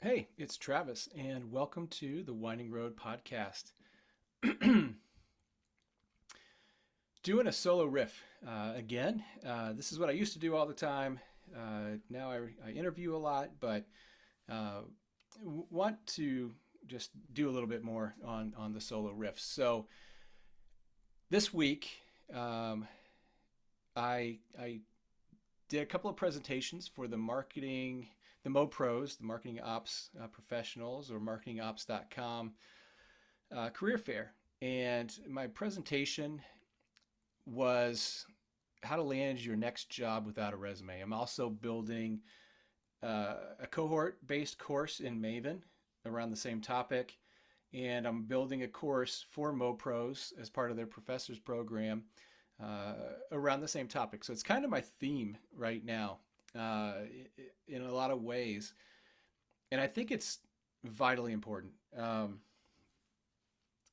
Hey, it's Travis, and welcome to the Winding Road podcast. Doing a solo riff again. This is what I used to do all the time. Now I interview a lot, but uh, want to just do a little bit more on the solo riffs. So this week, um, I did a couple of presentations for the Mo Pros, the marketing ops professionals, or marketingops.com career fair. And my presentation was how to land your next job without a resume. I'm also building a cohort based course in Maven around the same topic. And I'm building a course for Mo Pros as part of their professors program around the same topic. So it's kind of my theme right now uh, in a lot of ways. And I think it's vitally important. A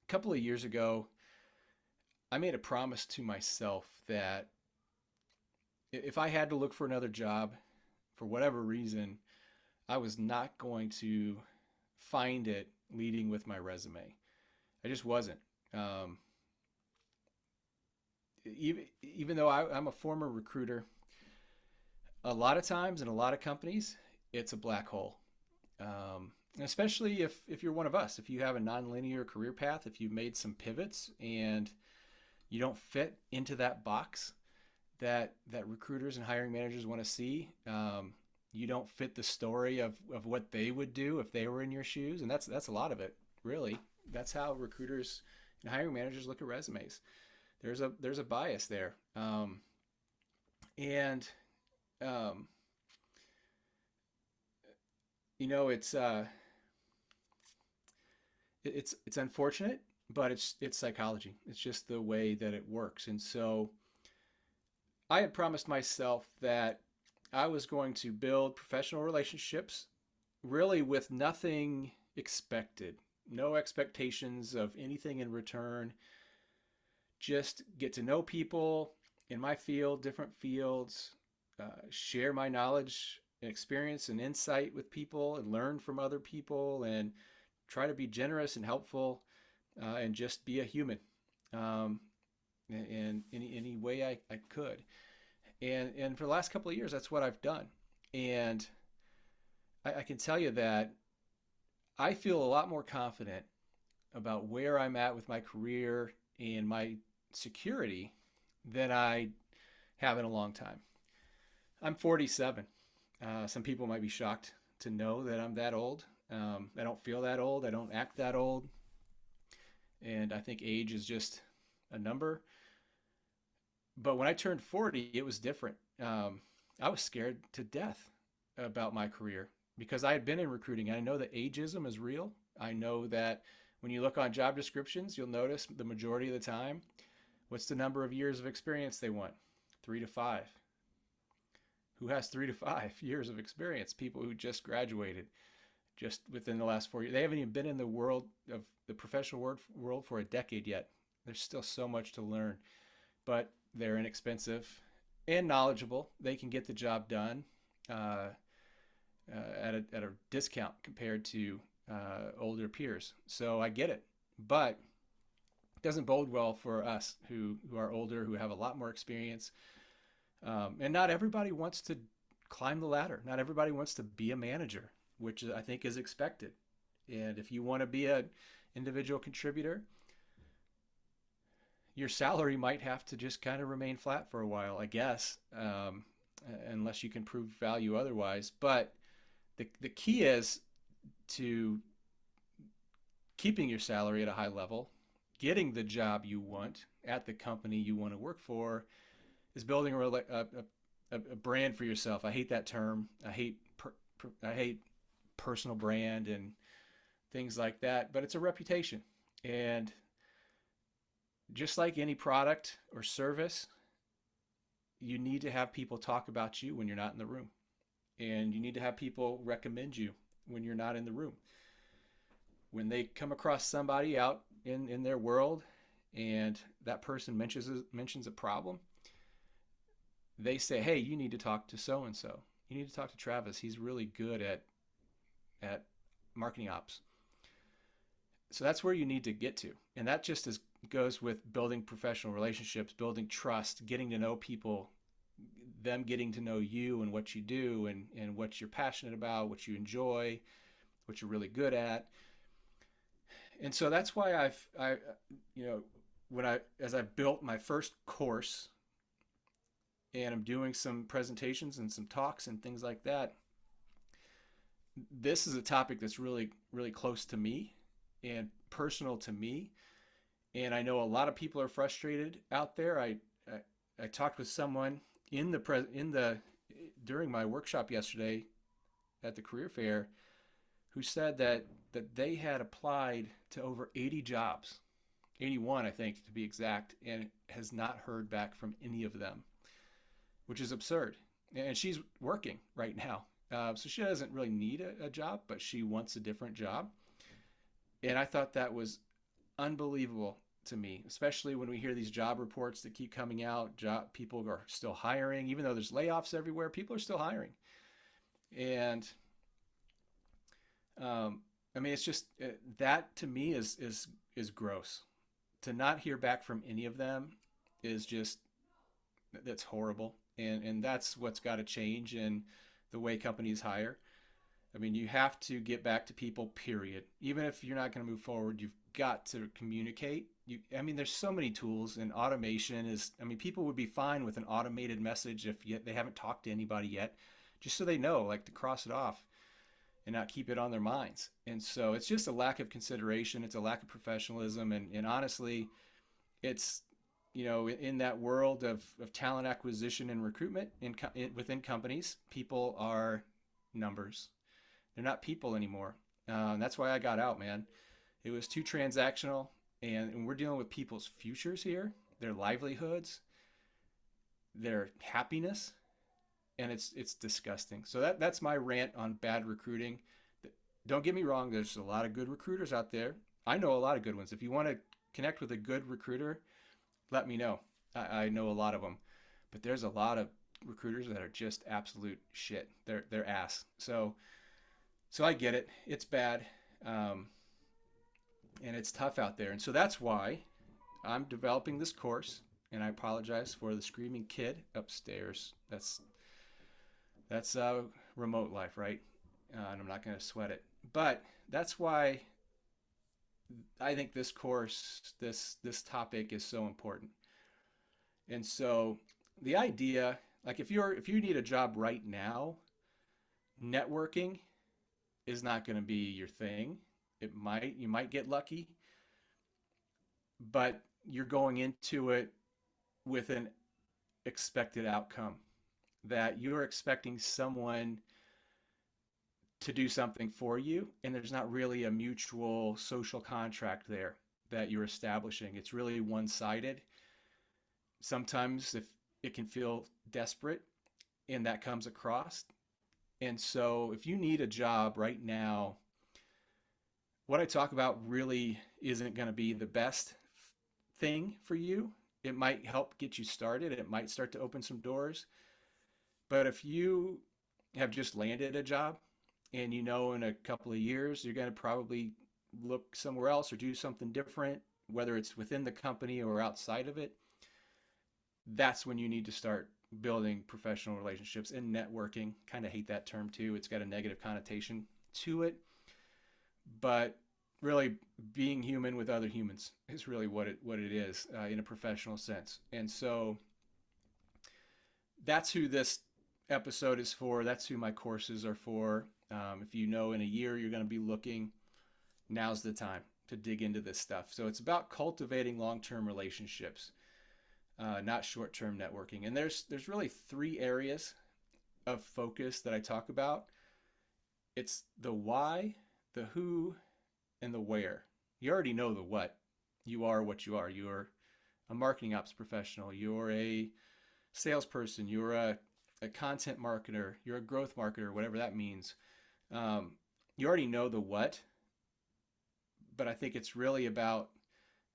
couple of years ago, I made a promise to myself that if I had to look for another job for whatever reason, I was not going to find it leading with my resume. I just wasn't. Um, even though I'm a former recruiter, a lot of times in a lot of companies, it's a black hole. Especially if you're one of us, if you have a nonlinear career path, if you've made some pivots and you don't fit into that box that recruiters and hiring managers want to see. You don't fit the story of what they would do if they were in your shoes, and that's a lot of it, really. That's how recruiters and hiring managers look at resumes. There's a bias there, and um, it's it's unfortunate, but it's psychology. It's just the way that it works, and so I had promised myself that I was going to build professional relationships really with nothing expected, no expectations of anything in return. Just get to know people in my field, different fields, share my knowledge and experience and insight with people and learn from other people and try to be generous and helpful and just be a human um, in any way I could. And for the last couple of years, that's what I've done. And I can tell you that I feel a lot more confident about where I'm at with my career and my security than I have in a long time. I'm 47. Some people might be shocked to know that I'm that old. I don't feel that old. I don't act that old. And I think age is just a number. But when I turned 40, it was different. I was scared to death about my career because I had been in recruiting. I know that ageism is real. I know that when you look on job descriptions, you'll notice the majority of the time, what's the number of years of experience they want? 3 to 5. Who has 3 to 5 years of experience? People who just graduated just within the last 4 years. They haven't even been in the world of the professional world for a decade yet. There's still so much to learn, but they're inexpensive and knowledgeable. They can get the job done uh, at a discount compared to older peers. So I get it, but it doesn't bode well for us who are older, who have a lot more experience. And not everybody wants to climb the ladder. Not everybody wants to be a manager, which I think is expected. And if you want to be an individual contributor, your salary might have to just kind of remain flat for a while, I guess, unless you can prove value otherwise. But the key is to keeping your salary at a high level, getting the job you want at the company you want to work for, is building a brand for yourself. I hate that term. I hate personal brand and things like that, but it's a reputation. And just like any product or service, you need to have people talk about you when you're not in the room. And you need to have people recommend you when you're not in the room. When they come across somebody out in their world and that person mentions a problem, they say, hey, you need to talk to so and so. You need to talk to Travis. He's really good at marketing ops. So that's where you need to get to. And that just goes with building professional relationships, building trust, getting to know people, them getting to know you and what you do and what you're passionate about, what you enjoy, what you're really good at. And so that's why you know, as I built my first course and I'm doing some presentations and some talks and things like that, this is a topic that's really, really close to me and personal to me. And I know a lot of people are frustrated out there. I talked with someone in the during my workshop yesterday at the career fair who said that they had applied to over 80 jobs, 81 I think to be exact, and has not heard back from any of them, which is absurd. And she's working right now, so she doesn't really need a job, but she wants a different job. And I thought that was unbelievable to me, especially when we hear these job reports that keep coming out. People are still hiring, even though there's layoffs everywhere. People are still hiring, and I mean, it's just that to me is gross. To not hear back from any of them is just that's horrible, and that's what's got to change in the way companies hire. I mean, you have to get back to people, period. Even if you're not going to move forward, you've got to communicate. I mean, there's so many tools, and automation is, I mean, people would be fine with an automated message if yet they haven't talked to anybody yet, just so they know, like to cross it off and not keep it on their minds. And so it's just a lack of consideration. It's a lack of professionalism. And honestly, it's, you know, in that world of talent acquisition and recruitment within companies, people are numbers. They're not people anymore. That's why I got out, man. It was too transactional, and we're dealing with people's futures here, their livelihoods, their happiness, and it's disgusting. So that's my rant on bad recruiting. Don't get me wrong. There's a lot of good recruiters out there. I know a lot of good ones. If you want to connect with a good recruiter, let me know. I know a lot of them, but there's a lot of recruiters that are just absolute shit. They're ass. So I get it. It's bad, and it's tough out there. And so that's why I'm developing this course. And I apologize for the screaming kid upstairs. That's remote life, right? And I'm not going to sweat it. But that's why I think this course, this topic is so important. And so the idea, like if you need a job right now, networking is not going to be your thing. You might get lucky, but you're going into it with an expected outcome that you're expecting someone to do something for you, and there's not really a mutual social contract there that you're establishing. It's really one-sided. Sometimes if it can feel desperate, and that comes across. And so if you need a job right now, what I talk about really isn't going to be the best thing for you. It might help get you started. It might start to open some doors. But if you have just landed a job and you know in a couple of years you're going to probably look somewhere else or do something different, whether it's within the company or outside of it, that's when you need to start building professional relationships and networking. Kind of hate that term too. It's got a negative connotation to it. But really being human with other humans is really what it is in a professional sense. And so that's who this episode is for. That's who my courses are for. If you know in a year you're going to be looking, now's the time to dig into this stuff. So it's about cultivating long-term relationships, not short-term networking. And there's really three areas of focus that I talk about. It's the why, the who, and the where. You already know the what. You are what you are. You're a marketing ops professional. You're a salesperson. You're a content marketer. You're a growth marketer, whatever that means. You already know the what, but I think it's really about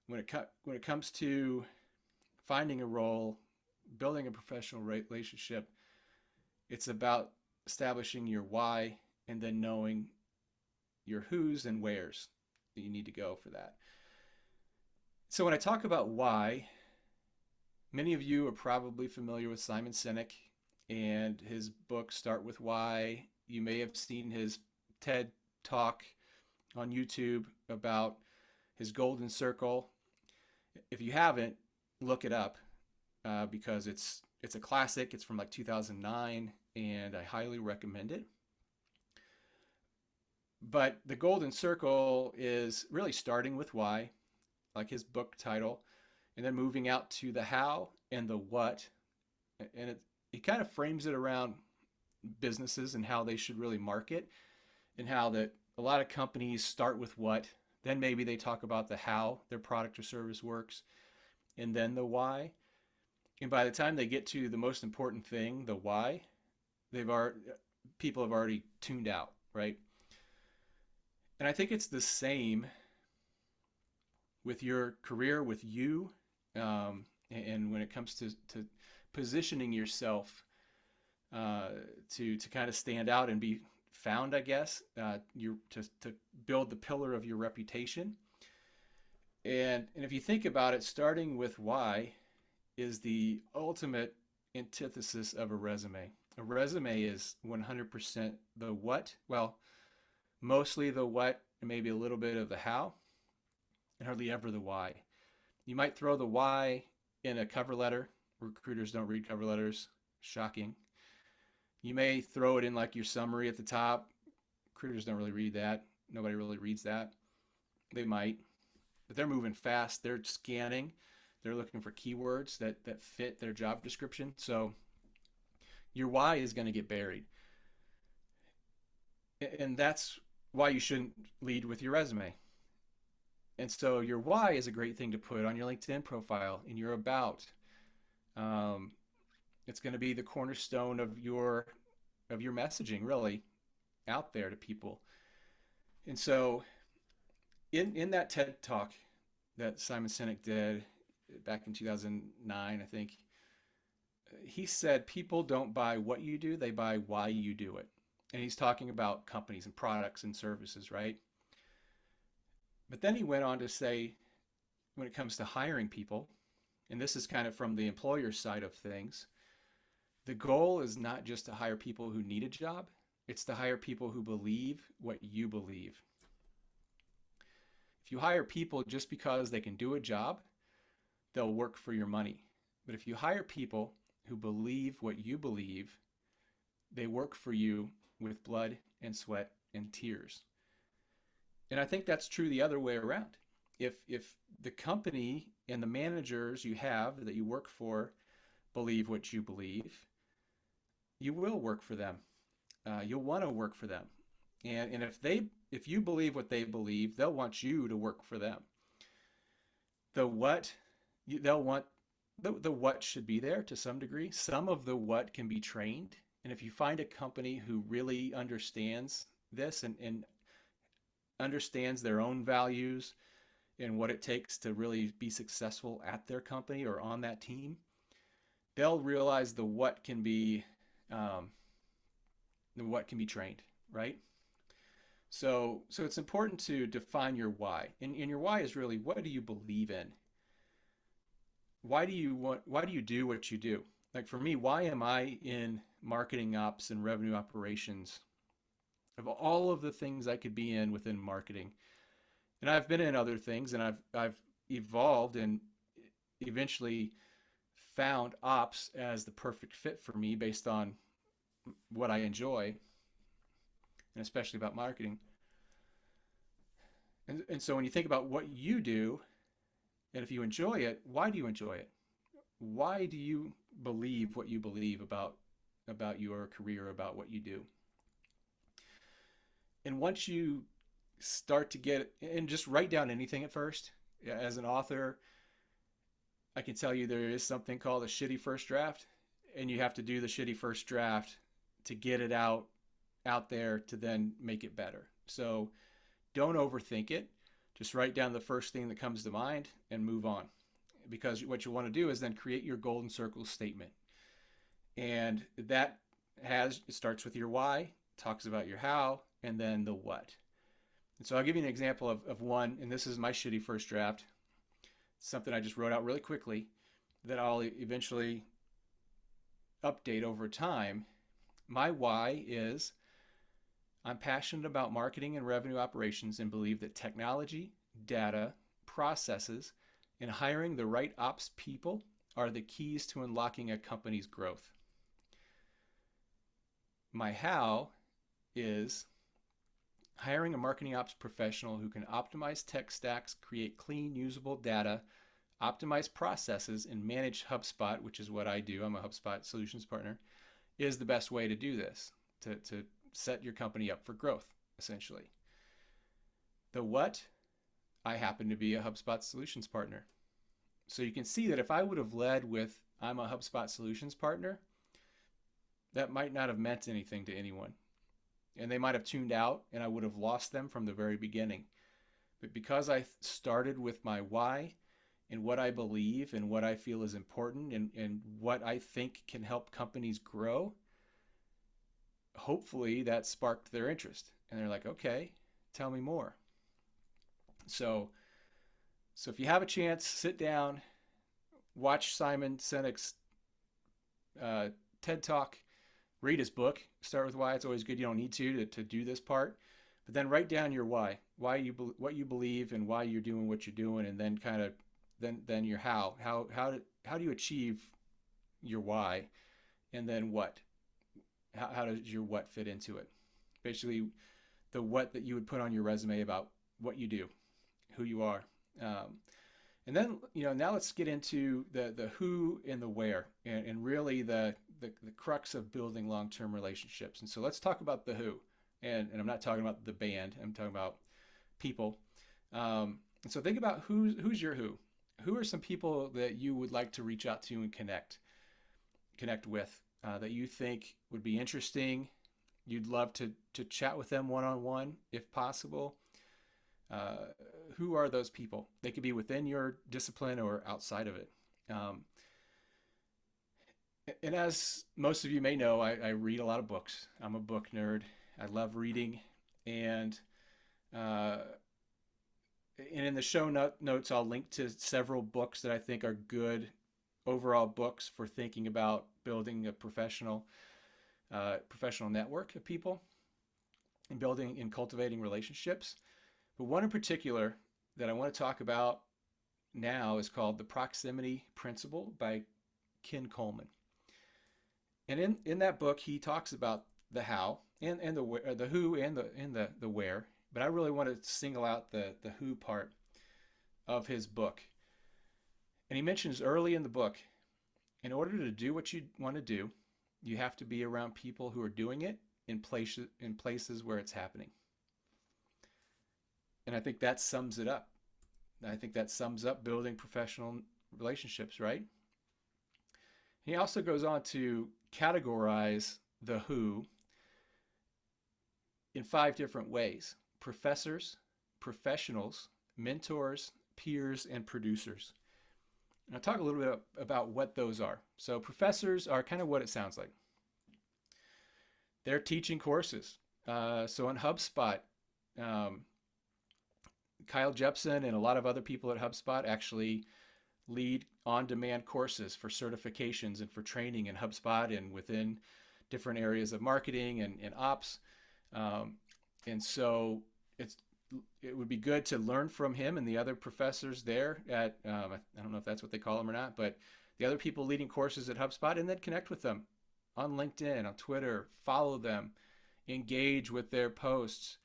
when it comes to finding a role, building a professional relationship, it's about establishing your why and then knowing your who's and where's that you need to go for that. So when I talk about why, many of you are probably familiar with Simon Sinek and his book Start With Why. You may have seen his TED talk on YouTube about his golden circle. If you haven't, look it up because it's a classic. It's from like 2009, and I highly recommend it. But the golden circle is really starting with why, like his book title, and then moving out to the how and the what. And it kind of frames it around businesses and how they should really market, and how that a lot of companies start with what, then maybe they talk about the how their product or service works, and then the why. And by the time they get to the most important thing, the why, they've already people have already tuned out, right? And I think it's the same with your career, with you, and when it comes to positioning yourself to kind of stand out and be found, I guess, you to build the pillar of your reputation. And if you think about it, starting with why is the ultimate antithesis of a resume. A resume is 100% the what, well, mostly the what, and maybe a little bit of the how, and hardly ever the why. You might throw the why in a cover letter. Recruiters don't read cover letters. Shocking. You may throw it in like your summary at the top. Recruiters don't really read that. Nobody really reads that. They might, but they're moving fast. They're scanning. They're looking for keywords that fit their job description. So your why is going to get buried. And that's why you shouldn't lead with your resume. And so your why is a great thing to put on your LinkedIn profile, in your about. Um, it's going to be the cornerstone of your messaging, really, out there to people. And so in that TED talk that Simon Sinek did back in 2009, I think, he said people don't buy what you do, they buy why you do it. And he's talking about companies and products and services, right? But then he went on to say, when it comes to hiring people, and this is kind of from the employer side of things, the goal is not just to hire people who need a job, it's to hire people who believe what you believe. If you hire people just because they can do a job, they'll work for your money. But if you hire people who believe what you believe, they work for you with blood and sweat and tears. And I think that's true the other way around. If the company and the managers you have that you work for believe what you believe, you will work for them. You'll want to work for them. And if you believe what they believe, they'll want you to work for them. The what, they'll want the what should be there to some degree. Some of the what can be trained. And if you find a company who really understands this and understands their own values and what it takes to really be successful at their company or on that team, they'll realize the what can be trained, right? So it's important to define your why. And your why is really, what do you believe in? Why do you do what you do? Like for me, why am I in marketing ops and revenue operations? Of all of the things I could be in within marketing, and I've been in other things, and I've evolved and eventually found ops as the perfect fit for me based on what I enjoy, and especially about marketing. And so when you think about what you do, and if you enjoy it, why do you enjoy it? Why do you believe what you believe about your career, about what you do? And once you start to get, and just write down anything at first. As an author, I can tell you there is something called a shitty first draft, and you have to do the shitty first draft to get it out there to then make it better. So don't overthink it. Just write down the first thing that comes to mind and move on. Because what you want to do is then create your golden circle statement. And that it starts with your why, talks about your how, and then the what. So I'll give you an example of one, and this is my shitty first draft, something I just wrote out really quickly that I'll eventually update over time. My why is I'm passionate about marketing and revenue operations and believe that technology, data, processes, and hiring the right ops people are the keys to unlocking a company's growth. My how is hiring a marketing ops professional who can optimize tech stacks, create clean, usable data, optimize processes, and manage HubSpot, which is what I do. I'm a HubSpot solutions partner, is the best way to do this, to set your company up for growth, essentially. The what, I happen to be a HubSpot solutions partner. So you can see that if I would have led with, I'm a HubSpot solutions partner, that might not have meant anything to anyone. And they might have tuned out and I would have lost them from the very beginning. But because I started with my why and what I believe and what I feel is important and what I think can help companies grow, hopefully that sparked their interest. And they're like, okay, tell me more. So if you have a chance, sit down, watch Simon Sinek's TED Talk, read his book, start with why. It's always good. You don't need to do this part, but then write down your why you what you believe and why you're doing what you're doing, and then kind of then your how do you achieve your why, and then what, how does your what fit into it? Basically, the what that you would put on your resume about what you do, who you are. And then, now let's get into the who and the where, and really the crux of building long-term relationships. And so let's talk about the who. And I'm not talking about the band. I'm talking about people. And so think about who's your who. Who are some people that you would like to reach out to and connect with, that you think would be interesting? You'd love to chat with them one-on-one if possible. Who are those people? They could be within your discipline or outside of it. And as most of you may know, I read a lot of books. I'm a book nerd. I love reading. And in the show notes, I'll link to several books that I think are good overall books for thinking about building a professional network of people and building and cultivating relationships. But one in particular that I want to talk about now is called The Proximity Principle by Ken Coleman. And in that book, he talks about the how and the who and the where. But I really want to single out the who part of his book. And he mentions early in the book, in order to do what you want to do, you have to be around people who are doing it in places where it's happening. And I think that sums it up. I think that sums up building professional relationships, right? He also goes on to categorize the who in 5 different ways: professors, professionals, mentors, peers, and producers. And I'll talk a little bit about what those are. So professors are kind of what it sounds like. They're teaching courses. So in HubSpot, Kyle Jepsen and a lot of other people at HubSpot actually lead on-demand courses for certifications and for training in HubSpot and within different areas of marketing and ops. And so it would be good to learn from him and the other professors there at, I don't know if that's what they call them or not, but the other people leading courses at HubSpot, and then connect with them on LinkedIn, on Twitter, follow them, engage with their posts.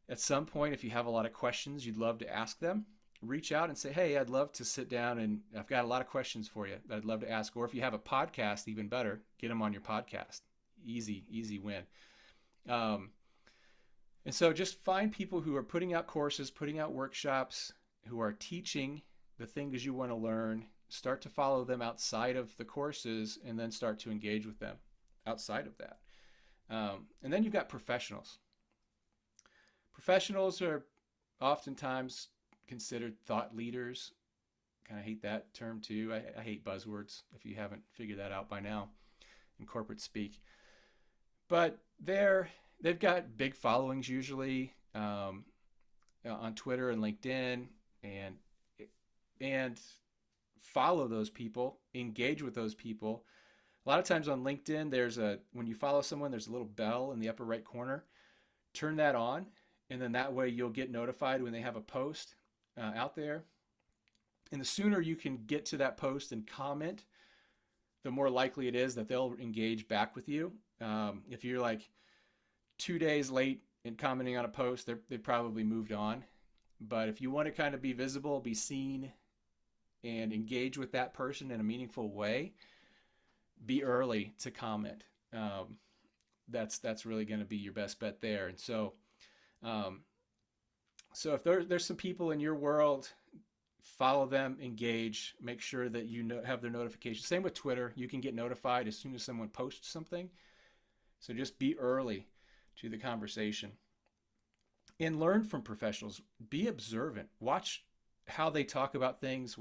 At some point, if you have a lot of questions you'd love to ask them, reach out and say, hey, I'd love to sit down and I've got a lot of questions for you that I'd love to ask. Or if you have a podcast, even better, get them on your podcast. Easy win. And so just find people who are putting out courses, putting out workshops, who are teaching the things you want to learn. Start to follow them outside of the courses and then start to engage with them outside of that. And then you've got professionals. Professionals are oftentimes considered thought leaders. Kind of hate that term too. I hate buzzwords, if you haven't figured that out by now in corporate speak. But they've got big followings usually. on Twitter and LinkedIn, and and follow those people, engage with those people. A lot of times on LinkedIn, when you follow someone, there's a little bell in the upper right corner. Turn that on, and then that way you'll get notified when they have a post out there. And the sooner you can get to that post and comment, the more likely it is that they'll engage back with you. If you're like 2 days late in commenting on a post, they've probably moved on. But if you want to kind of be visible, be seen, and engage with that person in a meaningful way, be early to comment. That's really going to be your best bet there. And um, so if there's some people in your world, follow them, engage, make sure that you have their notifications. Same with Twitter. You can get notified as soon as someone posts something. So just be early to the conversation. And learn from professionals. Be observant. Watch how they talk about things.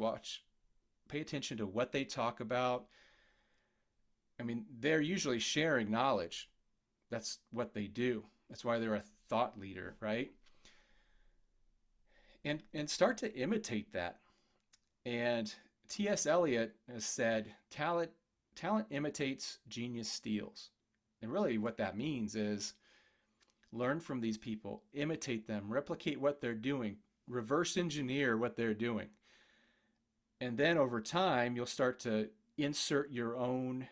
Pay attention to what they talk about. I mean, they're usually sharing knowledge. That's what they do. That's why they're a thought leader, right? And start to imitate that. And T.S. Eliot has said, talent imitates, genius steals. And really what that means is learn from these people, imitate them, replicate what they're doing, reverse engineer what they're doing. And then over time, you'll start to insert your own,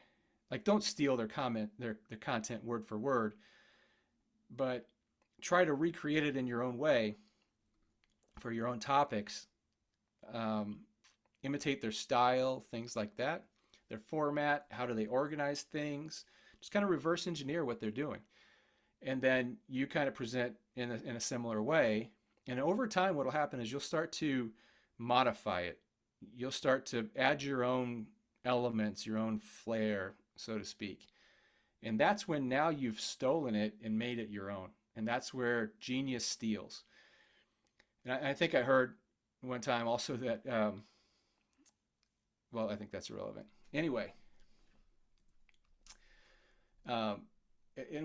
like don't steal their content word for word, but try to recreate it in your own way for your own topics. Imitate their style, things like that, their format, how do they organize things, just kind of reverse engineer what they're doing. And then you kind of present in a similar way. And over time, what will happen is you'll start to modify it. You'll start to add your own elements, your own flair, so to speak. And that's when now you've stolen it and made it your own. And that's where genius steals. And I think I heard one time also that, well, I think that's irrelevant. Anyway, and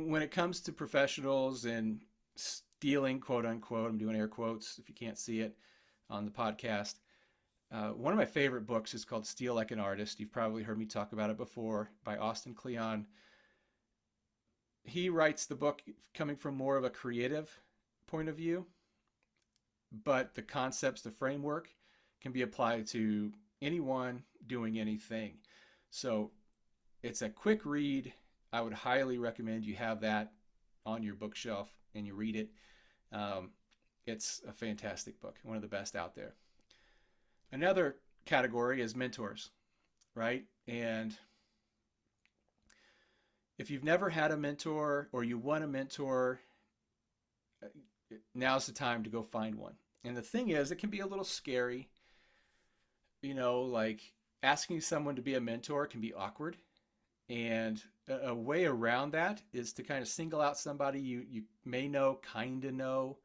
when it comes to professionals and stealing, quote unquote, I'm doing air quotes if you can't see it on the podcast. One of my favorite books is called Steal Like an Artist. You've probably heard me talk about it before, by Austin Kleon. He writes the book coming from more of a creative point of view, but the concepts, the framework can be applied to anyone doing anything. So it's a quick read. I would highly recommend you have that on your bookshelf and you read it. It's a fantastic book, one of the best out there. Another category is mentors, right? And if you've never had a mentor or you want a mentor, now's the time to go find one. And the thing is, it can be a little scary. Like asking someone to be a mentor can be awkward. And a way around that is to kind of single out somebody you may know, kind of know,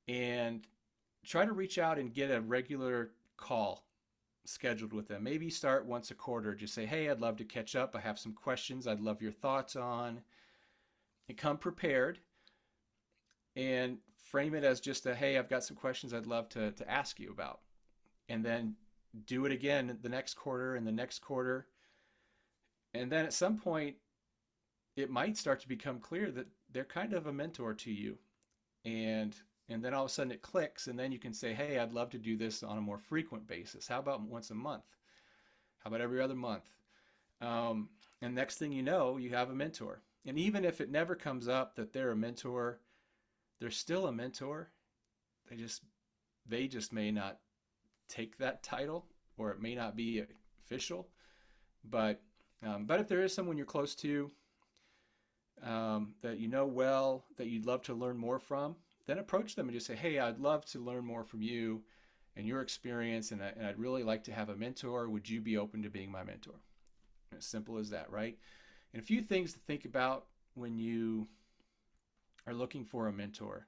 and try to reach out and get a regular call scheduled with them. Maybe start once a quarter. Just say, hey, I'd love to catch up. I have some questions I'd love your thoughts on. And come prepared and frame it as just hey, I've got some questions I'd love to ask you about. And then do it again the next quarter and the next quarter. And then at some point, it might start to become clear that they're kind of a mentor to you. And then all of a sudden it clicks, and then you can say, hey, I'd love to do this on a more frequent basis. How about once a month? How about every other month? And next thing you know, you have a mentor. And even if it never comes up that they're a mentor, they're still a mentor. They just may not take that title, or it may not be official. But if there is someone you're close to, that you know well, that you'd love to learn more from, then approach them and just say, hey, I'd love to learn more from you and your experience, and I'd really like to have a mentor. Would you be open to being my mentor? As simple as that, right? And a few things to think about when you are looking for a mentor.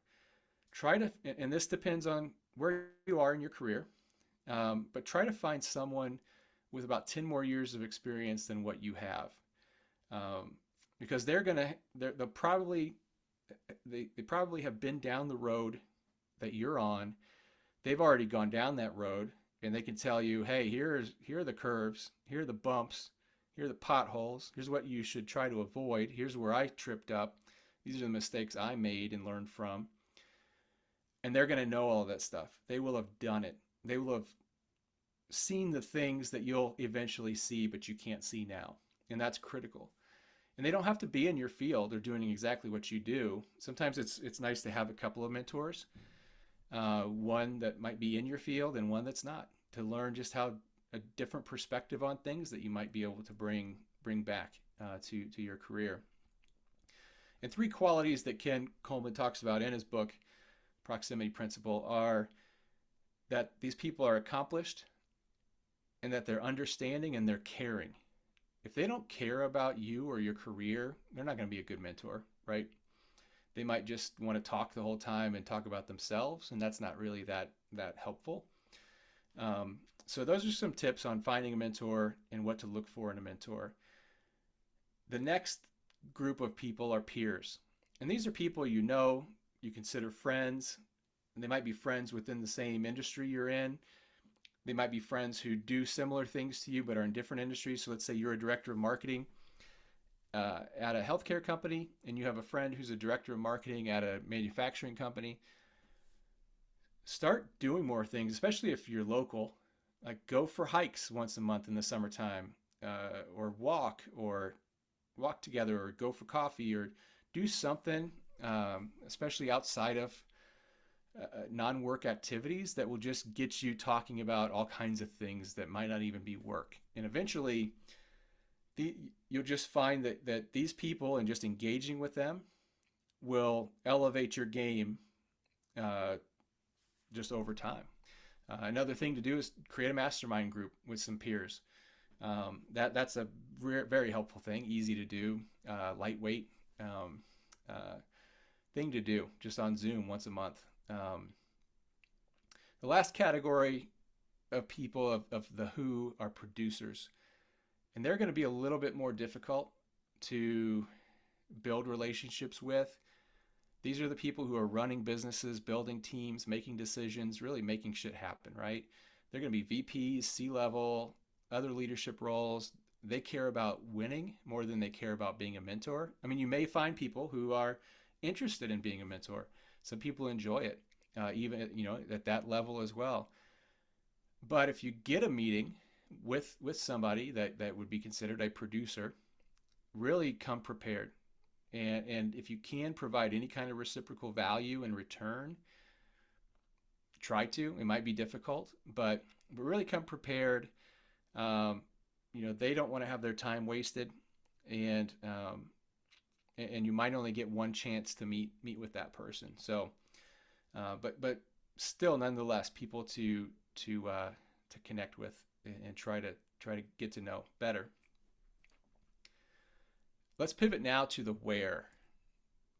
And this depends on where you are in your career, but try to find someone with about 10 more years of experience than what you have. Because they'll probably have been down the road. that you're on, they've already gone down that road, and they can tell you, hey, here are the curves, here are the bumps, here are the potholes, here's what you should try to avoid, here's where I tripped up, these are the mistakes I made and learned from. And they're going to know all of that stuff. They will have done it. They will have seen the things that you'll eventually see, but you can't see now. And that's critical. And they don't have to be in your field or doing exactly what you do. Sometimes it's nice to have a couple of mentors, one that might be in your field and one that's not, to learn just how a different perspective on things that you might be able to bring back to your career. And three qualities that Ken Coleman talks about in his book, Proximity Principle, are that these people are accomplished and that they're understanding and they're caring. If they don't care about you or your career, they're not going to be a good mentor, right? They might just want to talk the whole time and talk about themselves, and that's not really that helpful. So those are some tips on finding a mentor and what to look for in a mentor. The next group of people are peers. And these are people you know, you consider friends, and they might be friends within the same industry you're in. They might be friends who do similar things to you but are in different industries. So let's say you're a director of marketing at a healthcare company, and you have a friend who's a director of marketing at a manufacturing company. Start doing more things, especially if you're local. Like go for hikes once a month in the summertime, or walk together, or go for coffee, or do something, especially outside of non-work activities, that will just get you talking about all kinds of things that might not even be work. And eventually you'll just find that these people, and just engaging with them, will elevate your game just over time. Another thing to do is create a mastermind group with some peers. That's a very helpful thing, easy to do, lightweight thing to do, just on Zoom once a month. The last category of people of the who are producers, and they're going to be a little bit more difficult to build relationships with. These are the people who are running businesses, building teams, making decisions, really making shit happen, right? They're going to be VPs, C-level, other leadership roles. They care about winning more than they care about being a mentor. I mean, you may find people who are interested in being a mentor. Some people enjoy it, even at that level as well. But if you get a meeting with somebody that would be considered a producer, really come prepared. And if you can provide any kind of reciprocal value in return, try to. It might be difficult, but really come prepared. They don't want to have their time wasted, and you might only get one chance to meet with that person. So, but still, nonetheless, people to connect with and try to get to know better. Let's pivot now to the where.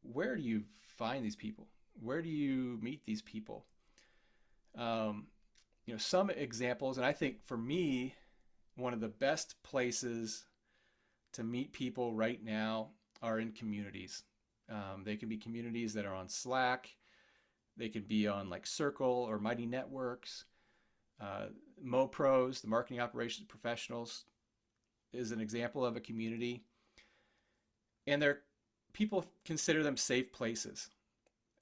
Where do you find these people? Where do you meet these people? Some examples, and I think for me, one of the best places to meet people right now are in communities. They can be communities that are on Slack. They could be on like Circle or Mighty Networks. MoPros, the Marketing Operations Professionals, is an example of a community. And people consider them safe places,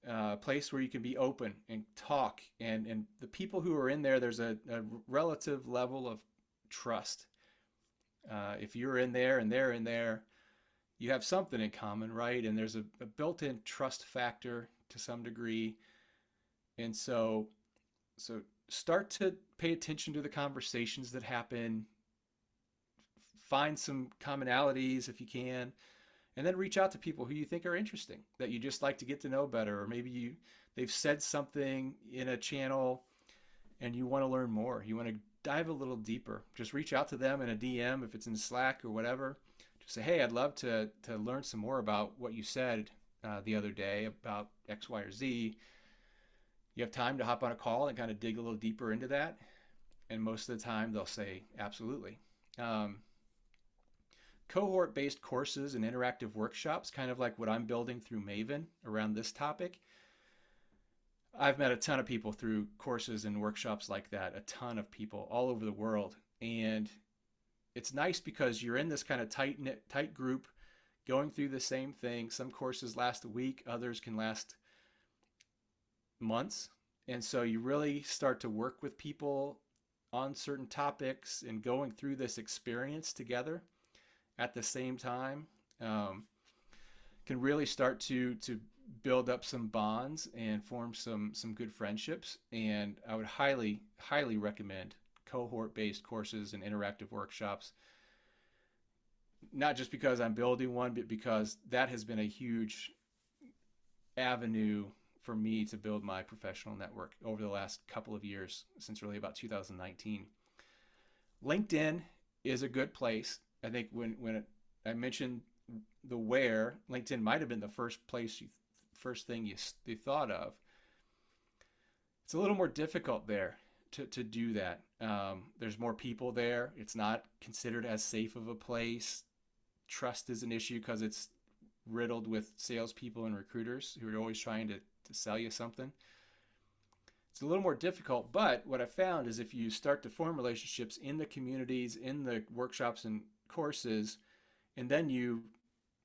a place where you can be open and talk. And the people who are in there, there's a relative level of trust. If you're in there and they're in there, you have something in common, right? And there's a built-in trust factor to some degree. And so start to pay attention to the conversations that happen. Find some commonalities if you can. And then reach out to people who you think are interesting, that you just like to get to know better, or maybe they've said something in a channel and you want to learn more. You want to dive a little deeper. Just reach out to them in a DM if it's in Slack or whatever. Just say, hey, I'd love to learn some more about what you said the other day about X, Y, or Z. You have time to hop on a call and kind of dig a little deeper into that? And most of the time they'll say, absolutely. Cohort-based courses and interactive workshops, kind of like what I'm building through Maven around this topic, I've met a ton of people through courses and workshops like that, a ton of people all over the world. And it's nice because you're in this kind of tight knit, tight group going through the same thing. Some courses last a week, others can last months. And so you really start to work with people on certain topics and going through this experience together at the same time. Um, can really start to build up some bonds and form some good friendships. And I would highly recommend cohort based courses and interactive workshops. Not just because I'm building one, but because that has been a huge avenue for me to build my professional network over the last couple of years, since really about 2019. LinkedIn is a good place. I think I mentioned the where, LinkedIn might have been the first thing you thought of. It's a little more difficult there to do that. There's more people there. It's not considered as safe of a place. Trust is an issue because it's riddled with salespeople and recruiters who are always trying to sell you something. It's a little more difficult, but what I found is if you start to form relationships in the communities, in the workshops and courses, and then you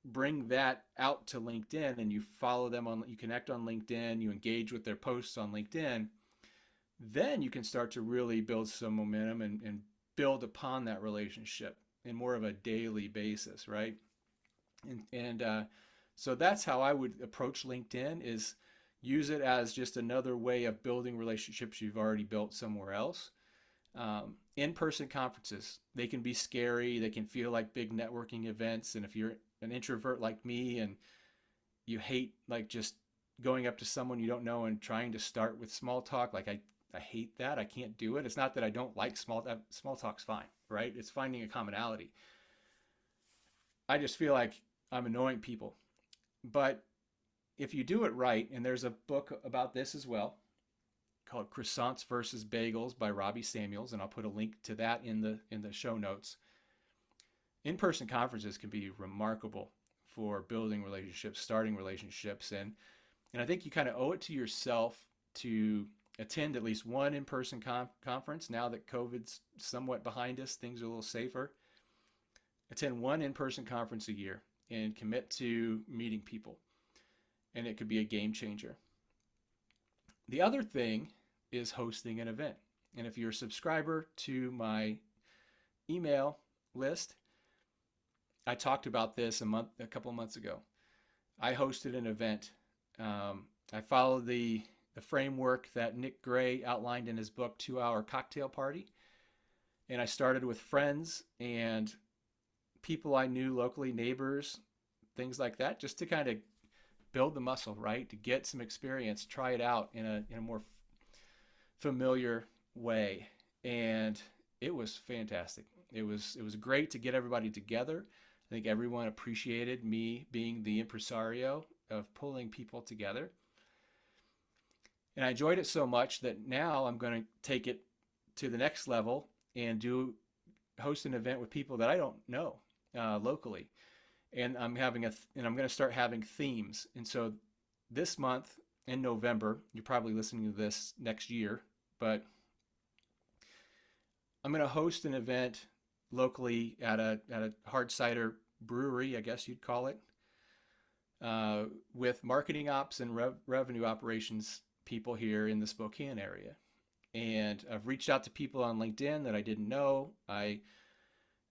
bring that out to LinkedIn and you follow them you connect on LinkedIn, you engage with their posts on LinkedIn, then you can start to really build some momentum and build upon that relationship in more of a daily basis, right? And so that's how I would approach LinkedIn, is use it as just another way of building relationships you've already built somewhere else. In-person conferences, they can be scary. They can feel like big networking events. And if you're an introvert like me and you hate like just going up to someone you don't know and trying to start with small talk, like I hate that. I can't do it. It's not that I don't like small talk's fine, right? It's finding a commonality. I just feel like I'm annoying people. But if you do it right, and there's a book about this as well called Croissants versus Bagels by Robbie Samuels, and I'll put a link to that in the show notes. In-person conferences can be remarkable for building relationships, starting relationships, and I think you kind of owe it to yourself to attend at least one in-person conference. Now that COVID's somewhat behind us, things are a little safer. Attend one in-person conference a year and commit to meeting people, and it could be a game changer. The other thing is hosting an event. And if you're a subscriber to my email list, I talked about this a couple of months ago. I hosted an event. I followed the framework that Nick Gray outlined in his book, 2-Hour Cocktail Party. And I started with friends and people I knew locally, neighbors, things like that, just to kind of build the muscle, right? To get some experience, try it out in a more familiar way. And it was fantastic. It was great to get everybody together. I think everyone appreciated me being the impresario of pulling people together. And I enjoyed it so much that now I'm going to take it to the next level and host an event with people that I don't know locally. And I'm going to start having themes. And so this month in November, you're probably listening to this next year, but I'm going to host an event locally at a hard cider brewery, I guess you'd call it, with marketing ops and revenue operations people here in the Spokane area. And I've reached out to people on LinkedIn that I didn't know. I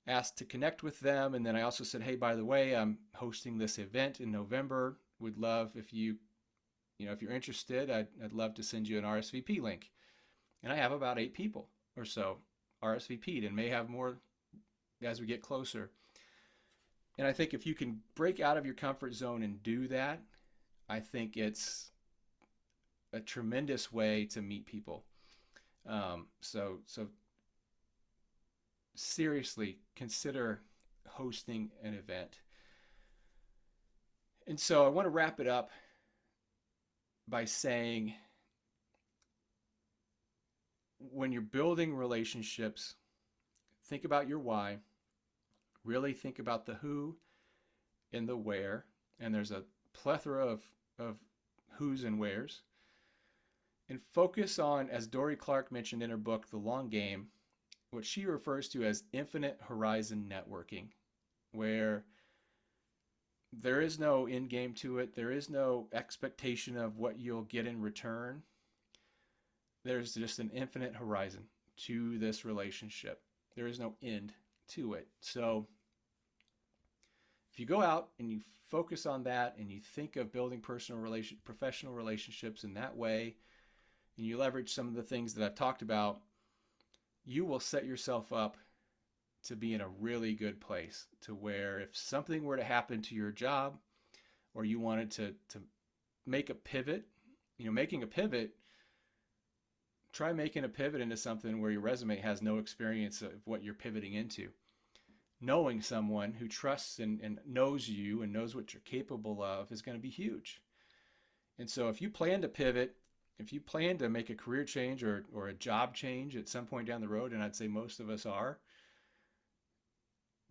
asked to connect with them, and then I also said, hey, by the way, I'm hosting this event in November. Would love if if you're interested, I'd love to send you an RSVP link. And I have about 8 people or so RSVP'd, and may have more as we get closer. And I think if you can break out of your comfort zone and do that, I think it's a tremendous way to meet people. So seriously consider hosting an event. And so I want to wrap it up by saying, when you're building relationships, think about your why. Really think about the who and the where. And there's a plethora of who's and where's. and focus on, as Dory Clark mentioned in her book, The Long Game, what she refers to as infinite horizon networking, where there is no end game to it. There is no expectation of what you'll get in return. There's just an infinite horizon to this relationship. There is no end to it. So if you go out and you focus on that and you think of building professional relationships in that way, and you leverage some of the things that I've talked about, you will set yourself up to be in a really good place, to where if something were to happen to your job, or you wanted to make a pivot, making a pivot, try making a pivot into something where your resume has no experience of what you're pivoting into. Knowing someone who trusts and knows you and knows what you're capable of is going to be huge. And so if you plan to pivot, if you plan to make a career change or a job change at some point down the road, and I'd say most of us are,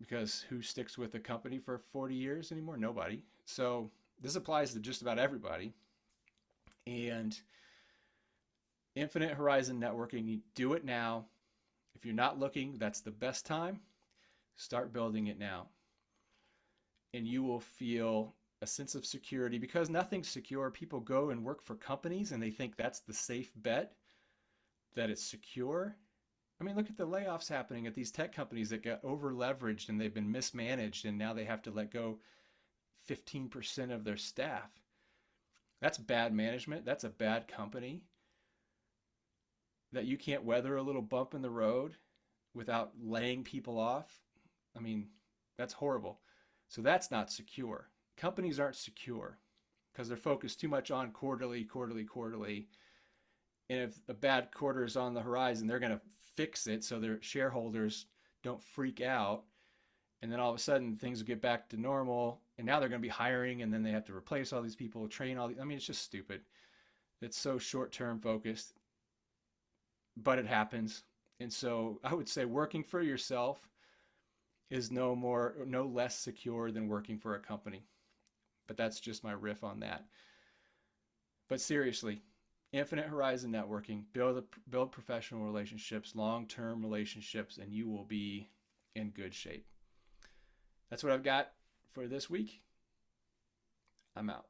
because who sticks with a company for 40 years anymore? Nobody. So this applies to just about everybody. And infinite horizon networking, you do it now. If you're not looking, that's the best time. Start building it now. And you will feel a sense of security, because nothing's secure. People go and work for companies and they think that's the safe bet, that it's secure. I mean, look at the layoffs happening at these tech companies that got over leveraged and they've been mismanaged, and now they have to let go 15% of their staff. That's bad management. That's a bad company. That you can't weather a little bump in the road without laying people off. I mean, that's horrible. So that's not secure. Companies aren't secure because they're focused too much on quarterly. And if a bad quarter is on the horizon, they're going to fix it so their shareholders don't freak out. And then all of a sudden things will get back to normal. And now they're going to be hiring, and then they have to replace all these people, train all these. I mean, it's just stupid. It's so short-term focused, but it happens. And so I would say working for yourself is no less secure than working for a company. But that's just my riff on that. But seriously, infinite horizon networking, build professional relationships, long-term relationships, and you will be in good shape. That's what I've got for this week. I'm out.